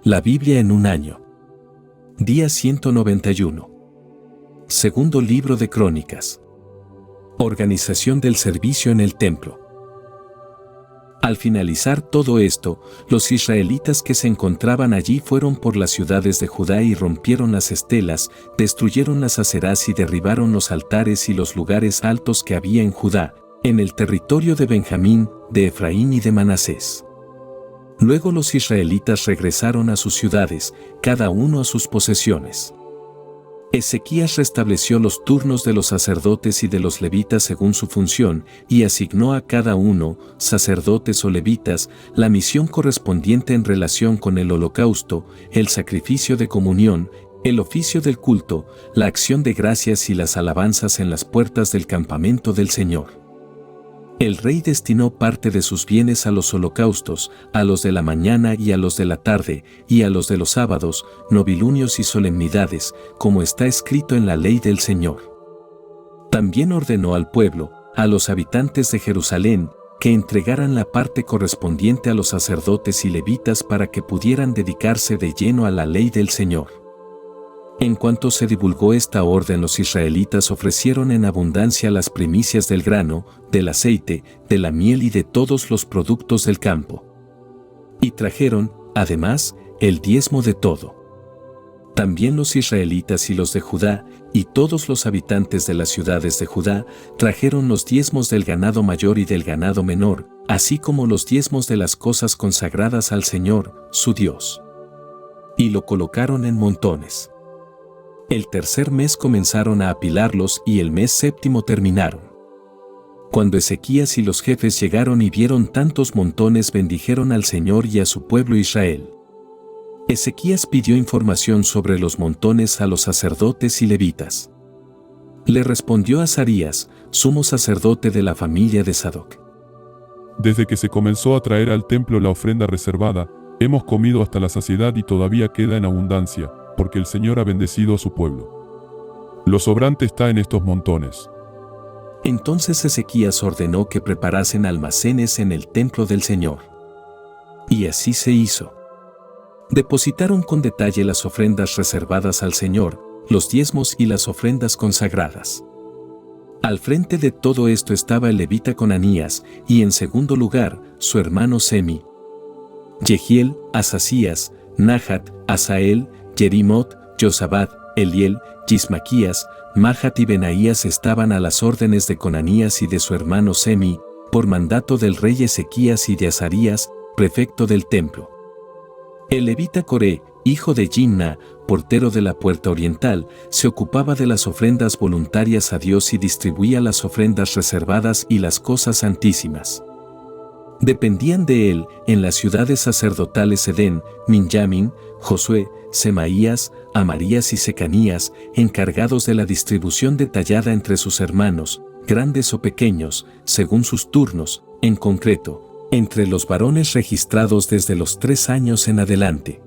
La Biblia en un año. Día 191. Segundo libro de Crónicas. Organización del servicio en el templo. Al finalizar todo esto, los israelitas que se encontraban allí fueron por las ciudades de Judá y rompieron las estelas, destruyeron las aserás y derribaron los altares y los lugares altos que había en Judá, en el territorio de Benjamín, de Efraín y de Manasés. Luego los israelitas regresaron a sus ciudades, cada uno a sus posesiones. Ezequías restableció los turnos de los sacerdotes y de los levitas según su función, y asignó a cada uno, sacerdotes o levitas, la misión correspondiente en relación con el holocausto, el sacrificio de comunión, el oficio del culto, la acción de gracias y las alabanzas en las puertas del campamento del Señor. El rey destinó parte de sus bienes a los holocaustos, a los de la mañana y a los de la tarde, y a los de los sábados, novilunios y solemnidades, como está escrito en la ley del Señor. También ordenó al pueblo, a los habitantes de Jerusalén, que entregaran la parte correspondiente a los sacerdotes y levitas para que pudieran dedicarse de lleno a la ley del Señor. En cuanto se divulgó esta orden, los israelitas ofrecieron en abundancia las primicias del grano, del aceite, de la miel y de todos los productos del campo. Y trajeron, además, el diezmo de todo. También los israelitas y los de Judá, y todos los habitantes de las ciudades de Judá, trajeron los diezmos del ganado mayor y del ganado menor, así como los diezmos de las cosas consagradas al Señor, su Dios. Y lo colocaron en montones. El tercer mes comenzaron a apilarlos y el mes séptimo terminaron. Cuando Ezequías y los jefes llegaron y vieron tantos montones, bendijeron al Señor y a su pueblo Israel. Ezequías pidió información sobre los montones a los sacerdotes y levitas. Le respondió Azarías, sumo sacerdote de la familia de Sadoc. Desde que se comenzó a traer al templo la ofrenda reservada, hemos comido hasta la saciedad y todavía queda en abundancia, porque el Señor ha bendecido a su pueblo. Lo sobrante está en estos montones. Entonces Ezequías ordenó que preparasen almacenes en el templo del Señor. Y así se hizo. Depositaron con detalle las ofrendas reservadas al Señor, los diezmos y las ofrendas consagradas. Al frente de todo esto estaba el levita Conanías, y en segundo lugar, su hermano Semi. Jehiel, Asasías, Nahat, Asael, Jerimot, Josabad, Eliel, Yismaquías, Mahat y Benaías estaban a las órdenes de Conanías y de su hermano Semi, por mandato del rey Ezequías y de Azarías, prefecto del templo. El levita Coré, hijo de Jimna, portero de la puerta oriental, se ocupaba de las ofrendas voluntarias a Dios y distribuía las ofrendas reservadas y las cosas santísimas. Dependían de él, en las ciudades sacerdotales Edén, Minyamin, Josué, Semaías, Amarías y Secanías, encargados de la distribución detallada entre sus hermanos, grandes o pequeños, según sus turnos, en concreto, entre los varones registrados desde los 3 años en adelante.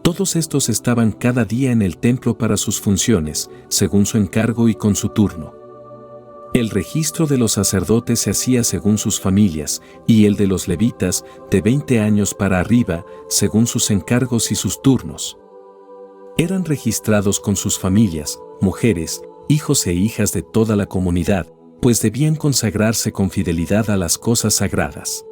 Todos estos estaban cada día en el templo para sus funciones, según su encargo y con su turno. El registro de los sacerdotes se hacía según sus familias, y el de los levitas, de 20 años para arriba, según sus encargos y sus turnos. Eran registrados con sus familias, mujeres, hijos e hijas de toda la comunidad, pues debían consagrarse con fidelidad a las cosas sagradas.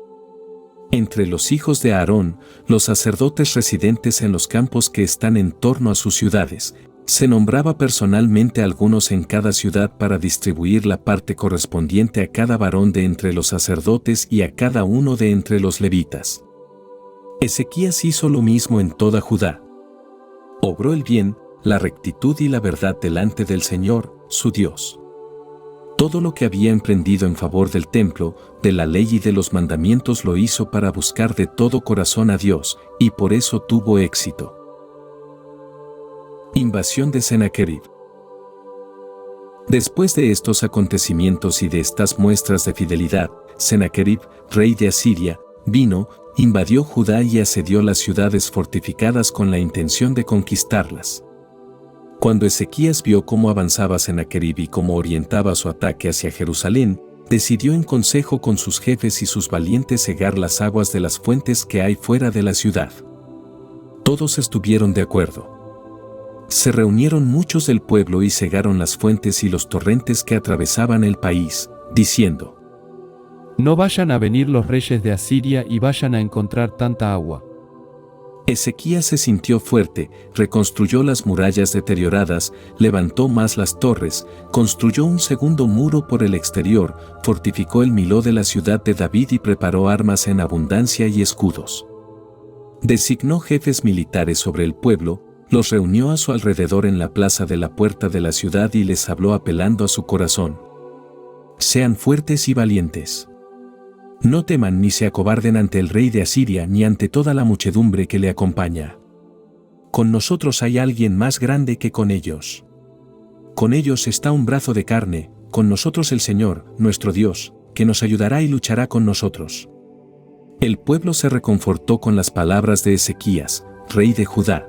Entre los hijos de Aarón, los sacerdotes residentes en los campos que están en torno a sus ciudades, se nombraba personalmente a algunos en cada ciudad para distribuir la parte correspondiente a cada varón de entre los sacerdotes y a cada uno de entre los levitas. Ezequías hizo lo mismo en toda Judá. Obró el bien, la rectitud y la verdad delante del Señor, su Dios. Todo lo que había emprendido en favor del templo, de la ley y de los mandamientos lo hizo para buscar de todo corazón a Dios, y por eso tuvo éxito. Invasión de Sennacherib. Después de estos acontecimientos y de estas muestras de fidelidad, Sennacherib, rey de Asiria, vino, invadió Judá y asedió las ciudades fortificadas con la intención de conquistarlas. Cuando Ezequías vio cómo avanzaba Sennacherib y cómo orientaba su ataque hacia Jerusalén, decidió en consejo con sus jefes y sus valientes cegar las aguas de las fuentes que hay fuera de la ciudad. Todos estuvieron de acuerdo. Se reunieron muchos del pueblo y cegaron las fuentes y los torrentes que atravesaban el país, diciendo: No vayan a venir los reyes de Asiria y vayan a encontrar tanta agua. Ezequías se sintió fuerte, reconstruyó las murallas deterioradas, levantó más las torres, construyó un segundo muro por el exterior, fortificó el Miló de la ciudad de David y preparó armas en abundancia y escudos. Designó jefes militares sobre el pueblo, los reunió a su alrededor en la plaza de la puerta de la ciudad y les habló apelando a su corazón: Sean fuertes y valientes. No teman ni se acobarden ante el rey de Asiria ni ante toda la muchedumbre que le acompaña. Con nosotros hay alguien más grande que con ellos. Con ellos está un brazo de carne, con nosotros el Señor, nuestro Dios, que nos ayudará y luchará con nosotros. El pueblo se reconfortó con las palabras de Ezequías, rey de Judá.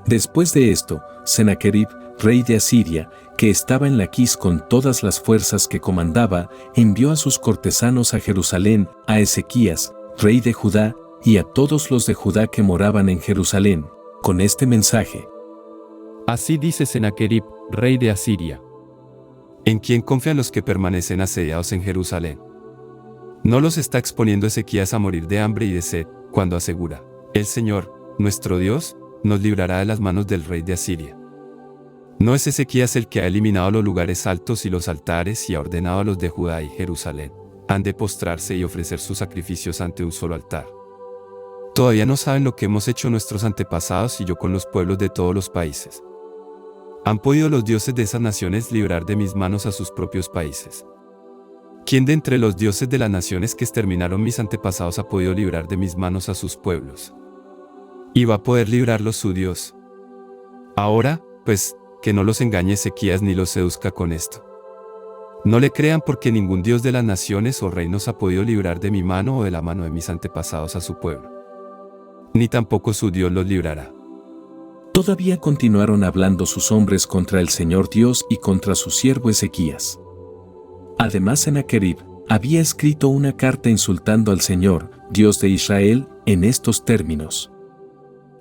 Después de esto, Sennacherib, rey de Asiria, que estaba en Laquis con todas las fuerzas que comandaba, envió a sus cortesanos a Jerusalén, a Ezequías, rey de Judá, y a todos los de Judá que moraban en Jerusalén, con este mensaje: Así dice Sennacherib, rey de Asiria: ¿En quién confían los que permanecen asediados en Jerusalén? ¿No los está exponiendo Ezequías a morir de hambre y de sed, cuando asegura: El Señor, nuestro Dios, nos librará de las manos del rey de Asiria? ¿No es Ezequías el que ha eliminado los lugares altos y los altares y ha ordenado a los de Judá y Jerusalén: han de postrarse y ofrecer sus sacrificios ante un solo altar? Todavía no saben lo que hemos hecho nuestros antepasados y yo con los pueblos de todos los países. ¿Han podido los dioses de esas naciones librar de mis manos a sus propios países? ¿Quién de entre los dioses de las naciones que exterminaron mis antepasados ha podido librar de mis manos a sus pueblos? ¿Y va a poder librarlos su Dios? Ahora, pues, que no los engañe Ezequías ni los seduzca con esto. No le crean, porque ningún dios de las naciones o reinos ha podido librar de mi mano o de la mano de mis antepasados a su pueblo. Ni tampoco su Dios los librará. Todavía continuaron hablando sus hombres contra el Señor Dios y contra su siervo Ezequías. Además, Sennacherib había escrito una carta insultando al Señor, Dios de Israel, en estos términos: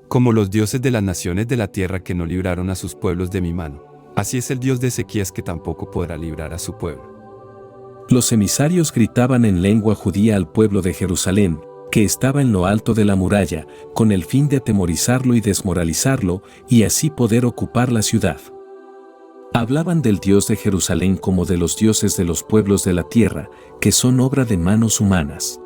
Como los dioses de las naciones de la tierra que no libraron a sus pueblos de mi mano, así es el Dios de Ezequías que tampoco podrá librar a su pueblo. Los emisarios gritaban en lengua judía al pueblo de Jerusalén, que estaba en lo alto de la muralla, con el fin de atemorizarlo y desmoralizarlo, y así poder ocupar la ciudad. Hablaban del Dios de Jerusalén como de los dioses de los pueblos de la tierra, que son obra de manos humanas.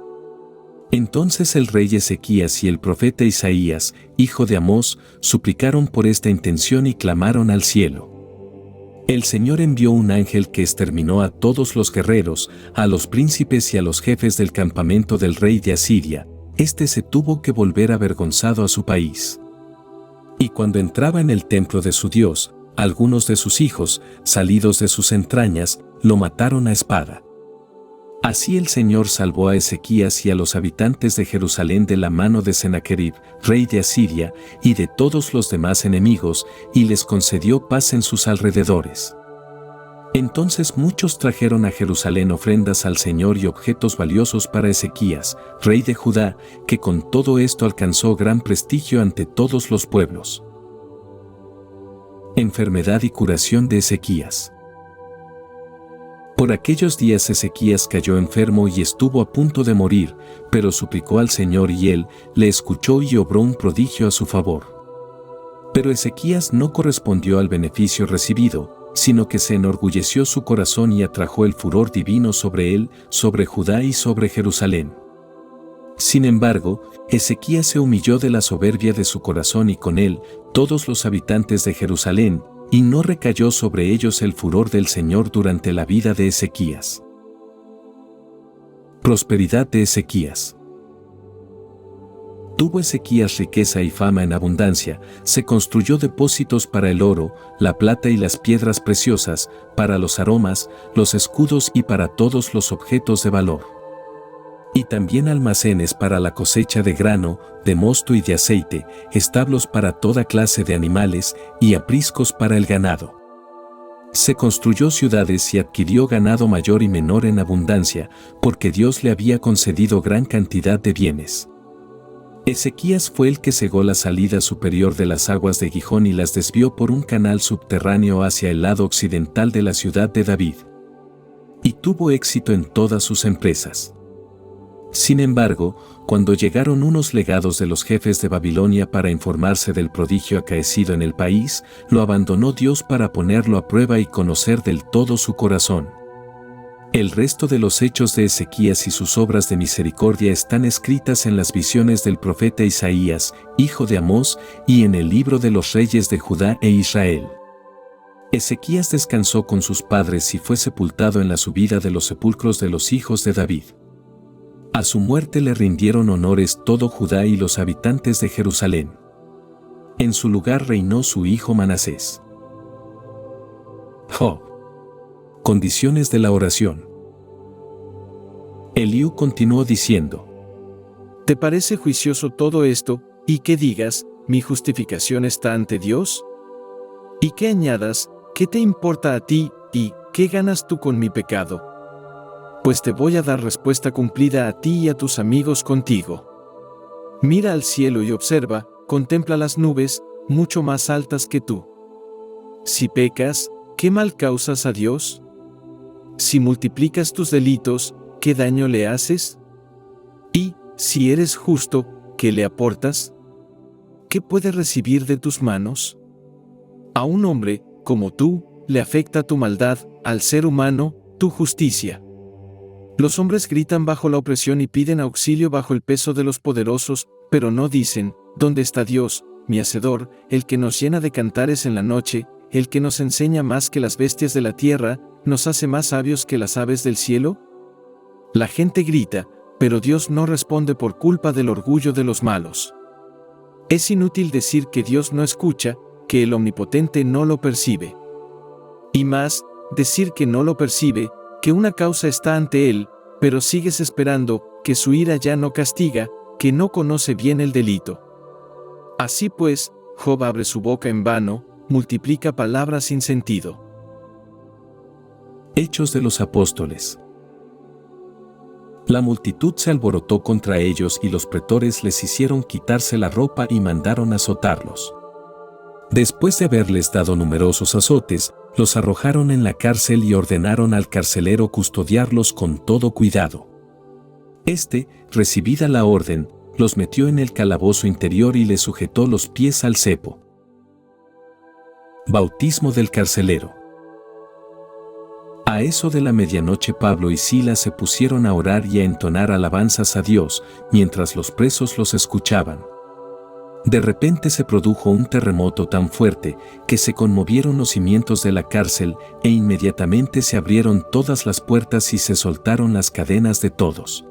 Entonces el rey Ezequías y el profeta Isaías, hijo de Amós, suplicaron por esta intención y clamaron al cielo. El Señor envió un ángel que exterminó a todos los guerreros, a los príncipes y a los jefes del campamento del rey de Asiria. Este se tuvo que volver avergonzado a su país. Y cuando entraba en el templo de su Dios, algunos de sus hijos, salidos de sus entrañas, lo mataron a espada. Así el Señor salvó a Ezequías y a los habitantes de Jerusalén de la mano de Sennacherib, rey de Asiria, y de todos los demás enemigos, y les concedió paz en sus alrededores. Entonces muchos trajeron a Jerusalén ofrendas al Señor y objetos valiosos para Ezequías, rey de Judá, que con todo esto alcanzó gran prestigio ante todos los pueblos. Enfermedad y curación de Ezequías. Por aquellos días Ezequías cayó enfermo y estuvo a punto de morir, pero suplicó al Señor y Él le escuchó y obró un prodigio a su favor. Pero Ezequías no correspondió al beneficio recibido, sino que se enorgulleció su corazón y atrajo el furor divino sobre él, sobre Judá y sobre Jerusalén. Sin embargo, Ezequías se humilló de la soberbia de su corazón y con él todos los habitantes de Jerusalén, y no recayó sobre ellos el furor del Señor durante la vida de Ezequías. Prosperidad de Ezequías. Tuvo Ezequías riqueza y fama en abundancia, se construyó depósitos para el oro, la plata y las piedras preciosas, para los aromas, los escudos y para todos los objetos de valor. Y también almacenes para la cosecha de grano, de mosto y de aceite, establos para toda clase de animales, y apriscos para el ganado. Se construyó ciudades y adquirió ganado mayor y menor en abundancia, porque Dios le había concedido gran cantidad de bienes. Ezequías fue el que cegó la salida superior de las aguas de Gijón y las desvió por un canal subterráneo hacia el lado occidental de la ciudad de David. Y tuvo éxito en todas sus empresas. Sin embargo, cuando llegaron unos legados de los jefes de Babilonia para informarse del prodigio acaecido en el país, lo abandonó Dios para ponerlo a prueba y conocer del todo su corazón. El resto de los hechos de Ezequías y sus obras de misericordia están escritas en las visiones del profeta Isaías, hijo de Amós, y en el libro de los reyes de Judá e Israel. Ezequías descansó con sus padres y fue sepultado en la subida de los sepulcros de los hijos de David. A su muerte le rindieron honores todo Judá y los habitantes de Jerusalén. En su lugar reinó su hijo Manasés. Job. Condiciones de la oración. Eliú continuó diciendo: ¿Te parece juicioso todo esto, y que digas, mi justificación está ante Dios? ¿Y que añadas, qué te importa a ti, y qué ganas tú con mi pecado? Pues te voy a dar respuesta cumplida a ti y a tus amigos contigo. Mira al cielo y observa, contempla las nubes, mucho más altas que tú. Si pecas, ¿qué mal causas a Dios? Si multiplicas tus delitos, ¿qué daño le haces? Y, si eres justo, ¿qué le aportas? ¿Qué puede recibir de tus manos? A un hombre, como tú, le afecta tu maldad, al ser humano, tu justicia. Los hombres gritan bajo la opresión y piden auxilio bajo el peso de los poderosos, pero no dicen, ¿dónde está Dios, mi Hacedor, el que nos llena de cantares en la noche, el que nos enseña más que las bestias de la tierra, nos hace más sabios que las aves del cielo? La gente grita, pero Dios no responde por culpa del orgullo de los malos. Es inútil decir que Dios no escucha, que el Omnipotente no lo percibe. Y más, decir que no lo percibe, que una causa está ante él, pero sigues esperando, que su ira ya no castiga, que no conoce bien el delito. Así pues, Job abre su boca en vano, multiplica palabras sin sentido. Hechos de los Apóstoles. La multitud se alborotó contra ellos y los pretores les hicieron quitarse la ropa y mandaron azotarlos. Después de haberles dado numerosos azotes, los arrojaron en la cárcel y ordenaron al carcelero custodiarlos con todo cuidado. Este, recibida la orden, los metió en el calabozo interior y les sujetó los pies al cepo. Bautismo del carcelero. A eso de la medianoche Pablo y Silas se pusieron a orar y a entonar alabanzas a Dios, mientras los presos los escuchaban. De repente se produjo un terremoto tan fuerte que se conmovieron los cimientos de la cárcel e inmediatamente se abrieron todas las puertas y se soltaron las cadenas de todos.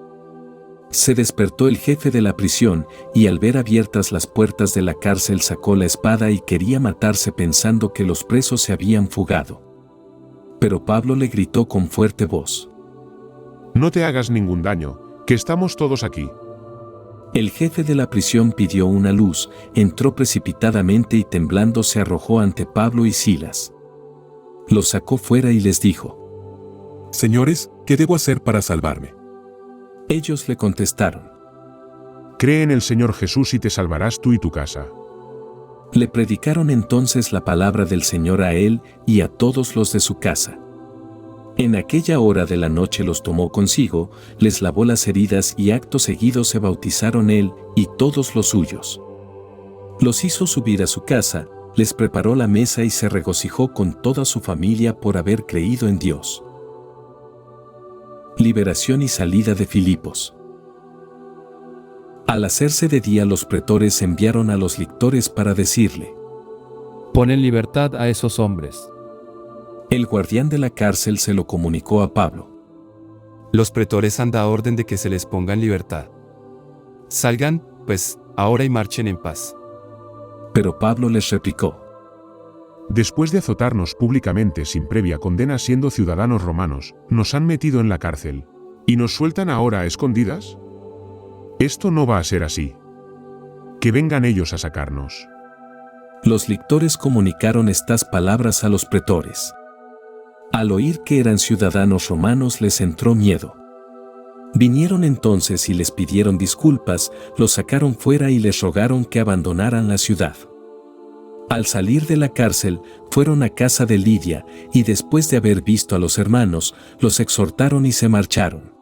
Se despertó el jefe de la prisión y al ver abiertas las puertas de la cárcel sacó la espada y quería matarse pensando que los presos se habían fugado. Pero Pablo le gritó con fuerte voz: No te hagas ningún daño, que estamos todos aquí. El jefe de la prisión pidió una luz, entró precipitadamente y temblando se arrojó ante Pablo y Silas. Los sacó fuera y les dijo: Señores, ¿qué debo hacer para salvarme? Ellos le contestaron: Cree en el Señor Jesús y te salvarás tú y tu casa. Le predicaron entonces la palabra del Señor a él y a todos los de su casa. En aquella hora de la noche los tomó consigo, les lavó las heridas y acto seguido se bautizaron él y todos los suyos. Los hizo subir a su casa, les preparó la mesa y se regocijó con toda su familia por haber creído en Dios. Liberación y salida de Filipos. Al hacerse de día los pretores enviaron a los lictores para decirle: Pon en libertad a esos hombres. El guardián de la cárcel se lo comunicó a Pablo. Los pretores han dado orden de que se les ponga en libertad. Salgan, pues, ahora y marchen en paz. Pero Pablo les replicó: Después de azotarnos públicamente sin previa condena siendo ciudadanos romanos, nos han metido en la cárcel. ¿Y nos sueltan ahora a escondidas? Esto no va a ser así. Que vengan ellos a sacarnos. Los lictores comunicaron estas palabras a los pretores. Al oír que eran ciudadanos romanos les entró miedo. Vinieron entonces y les pidieron disculpas, los sacaron fuera y les rogaron que abandonaran la ciudad. Al salir de la cárcel, fueron a casa de Lidia, y después de haber visto a los hermanos, los exhortaron y se marcharon.